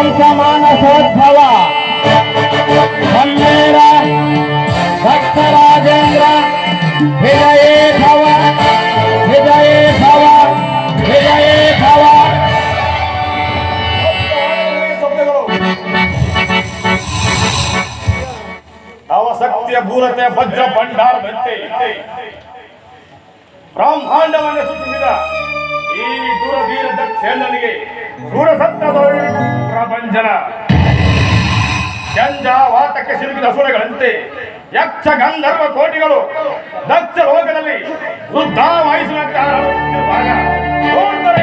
ಪಂಚಮಾನಸೋದ್ಭವ ಮನ್ನೇರ ಭಕ್ತರಾಜೇಂದ್ರ ವಿಜಯೇ ಭವ ವಿಜಯೇ ಭವ ವಿಜಯೇ ಭವ. ನವಶಕ್ತಿಯ ಭೂರತೆ ವಜ್ರ ಭಂಡಾರದಂತೆ ಬ್ರಹ್ಮಾಂಡವನ್ನು ಸೃಷ್ಟಿಸಿದ ಈ ದೂರಧೀರ ದಕ್ಷೇಂದ್ರನಿಗೆ ಸೂರಸತ್ನದೊಳಗೆ ಪ್ರಪಂಚನ ಜಂಜಾವಾತಕ್ಕೆ ಸಿಲುಕಿದ ಸುರಗಳಂತೆ ಯಕ್ಷ ಗಂಧರ್ವ ಕೋಟಿಗಳು ದಕ್ಷ ಲೋಕದಲ್ಲಿ ವೃದ್ಧಾವಾಯಿಸುವಂತಹ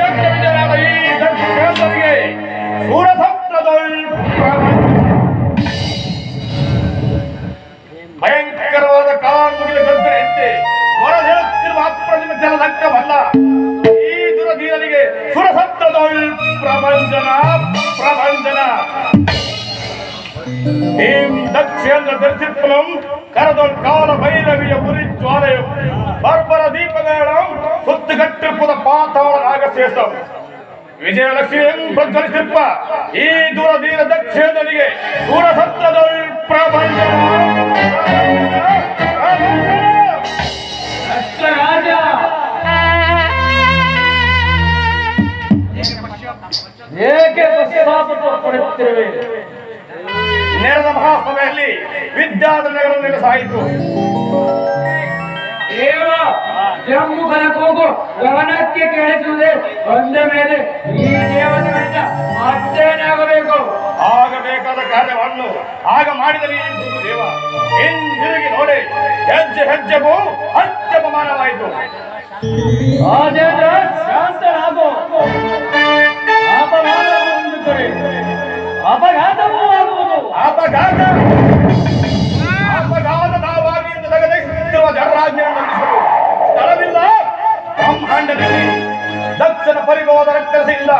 ಯಕ್ಷ ವಿಜಯನಾದ ಈ ದಕ್ಷೇಂದ್ರನಿಗೆ ಸೂರಸತ್ನದೊಳಗೆ ಭಯಂಕರವಾದ ಕಾಲುಗಿನ ಗದ್ದರೆಯಂತೆ ಹೊರದೇಳುತ್ತಿರುವ ಅಪ್ರತಿಮ ಜಲದಂಕವಲ್ಲ ಈ ದುರಧೀರನಿಗೆ ಸುರಸತ್ನದೊಳ್ ಪ್ರಭಂಜನ ಪ್ರಭಂಜನ. ದಕ್ಷೇಂದ್ರ ದರ್ಶಿತ್ವಂ ಕರದೊಳ್ ಕಾಲ ಭೈರವಿಯ ಉರಿ ಜ್ವಾಲೆಯು ಬರ್ಬರ ದೀಪಗಳ ಸುತ್ತುಗಟ್ಟಿರುವುದ ಪಾತಾಳ ನಾಗಶೇಷಂ ವಿಜಯಲಕ್ಷ್ಮಿ ಪ್ರಜ್ವಲಿಸಿರುವ ಈ ದೂರಧೀರ ದಕ್ಷೇಂದ್ರನಿಗೆ ಸೂರಸತ್ನದೊಳ್ ಪ್ರಭಂಜನ. ರಾಜ ಏಕೆ ಪಶ್ಚಾತ್ತಾಪ ಪಡುತ್ತಿರುವೆ? ನೆರೆದ ಮಹಾಸಭೆಯಲ್ಲಿ ವಿದ್ಯಾರ್ಥಿಗಳನ್ನು ನೆಲೆಸಾಯಿತು. ದೇವ ಜಮ್ಮುಖನ ಕೂಗು ಗಮನಕ್ಕೆ ಕೇಳಿಸುವುದೇ ಒಂದ ಮೇಲೆ ಈ ದೇವತೆಗಳಿಂದ ಮತ್ತೇನಾಗಬೇಕು? ಆಗಬೇಕಾದ ಕಾರ್ಯವನ್ನು ಆಗ ಮಾಡಿದರೆ ದೇವ ಹಿಂದಿರುಗಿ ನೋಡಿ ಹೆಜ್ಜೆ ಹೆಜ್ಜೆಗೂ ಅತ್ಯಪಮಾನವಾಯಿತು. ರಾಜೇಂದ್ರ ಶಾಂತನಾಗೋ. ಅಪಮಾನ ಒಂದು ಕಡೆ ಅಪಘಾತವೂ ಆಗುವುದು. ಅಪಘಾತ ಅಪಘಾತವಾಗಿ ಜಗದೈಸುತ್ತಿರುವ ಜಡರಾಜ್ಞೆಯನ್ನು ನಂಬಿಸಲು ಸ್ಥಳವಿಲ್ಲ. ಬ್ರಹ್ಮಾಂಡದಲ್ಲಿ ದಕ್ಷನ ಪರಿಗೋದ ರಕ್ತರಸ ಇಲ್ಲ.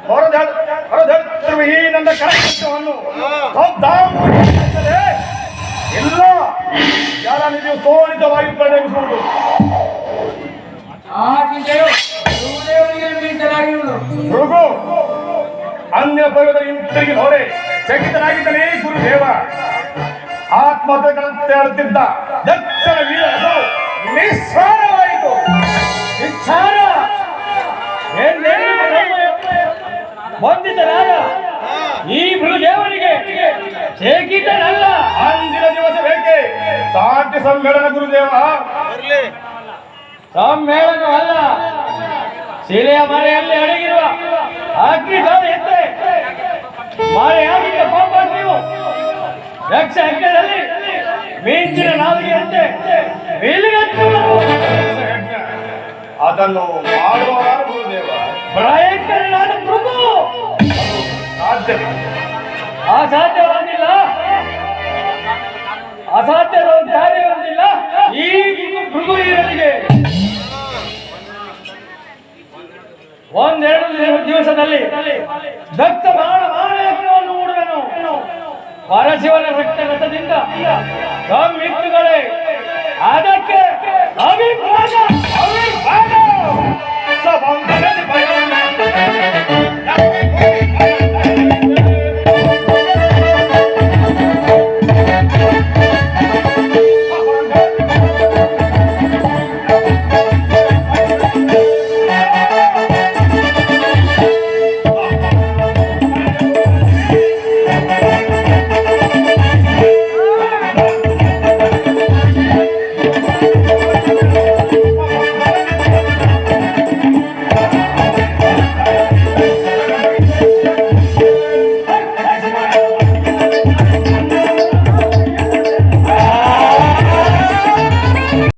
ಹೊರದಳುತ್ತಿರುವ ಈ ನನ್ನ ಕರಕೃತ್ಯವನ್ನು ಇಲ್ಲ ಯಾರ ನಿಜವು ಸೋಲಿತವಾಗಿ ಪರಿಣಮಿಸುವುದು. ಆ ಚಿಂತೆಯು ಮೀಸಲಾಗಿರುವುದು. ಭೃಗು ಅನ್ಯ ಪರ್ವತದಲ್ಲಿ ಹಿಂತಿರುಗಿ ನೋಡಿ ಚಕಿತನಾಗಿದ್ದನೇ ಗುರುದೇವ. ಆತ್ಮಹತ್ಯೆಗಳಂತೆ ಆಡುತ್ತಿದ್ದ ದಕ್ಷನ ವೀರ ನಿಸ್ಸಾರವಾಯಿತು. ವಿಚಾರ ಬಂದಿದ್ದನಾಗ ಈ ಭೃಗುದೇವನಿಗೆ ಚೇಕಿತನಲ್ಲ. ಅಂದಿನ ದಿವಸ ಬೇಕೆ ಸಾಧ್ಯ ಸಮ್ಮೇಳನ ಗುರುದೇವ. ಸಮ್ಮೇಳನವಲ್ಲ, ಶಿಲೆಯ ಮರೆಯಲ್ಲಿ ಅಡಗಿರುವ ಅಗ್ನಿಜ್ವಾಲೆಯಂತೆ ಮರೆಯಾಗಿದ್ದ ಪಾಪ ನೀವು ಯಕ್ಷ ಯಜ್ಞದಲ್ಲಿ ಮಿಂಚಿನ ನಾಲಿಗೆಯಂತೆ ಅದನ್ನು ಮಾಡುವ ಗುರುದೇವ. ಭಯಂಕರನಾದ ಮೃಗು ಸಾಧ್ಯವೇ? ಅಸಾಧ್ಯವಾಗಿಲ್ಲ, ಅಸಾಧ್ಯದ ಒಂದು ಕಾರ್ಯವೊಂದಿಲ್ಲ. ಈ ಮೃಗುವೀರನಿಗೆ ಒಂದೆರಡು ದಿವಸದಲ್ಲಿ ದತ್ತ ಬಾಣಯಜ್ಞವನ್ನು ಮೂಡುವೆನು. ಪರಶಿವನ ರಕ್ತಗತದಿಂದ ಸಂಯುಕ್ತಗಳೇ ಅದಕ್ಕೆ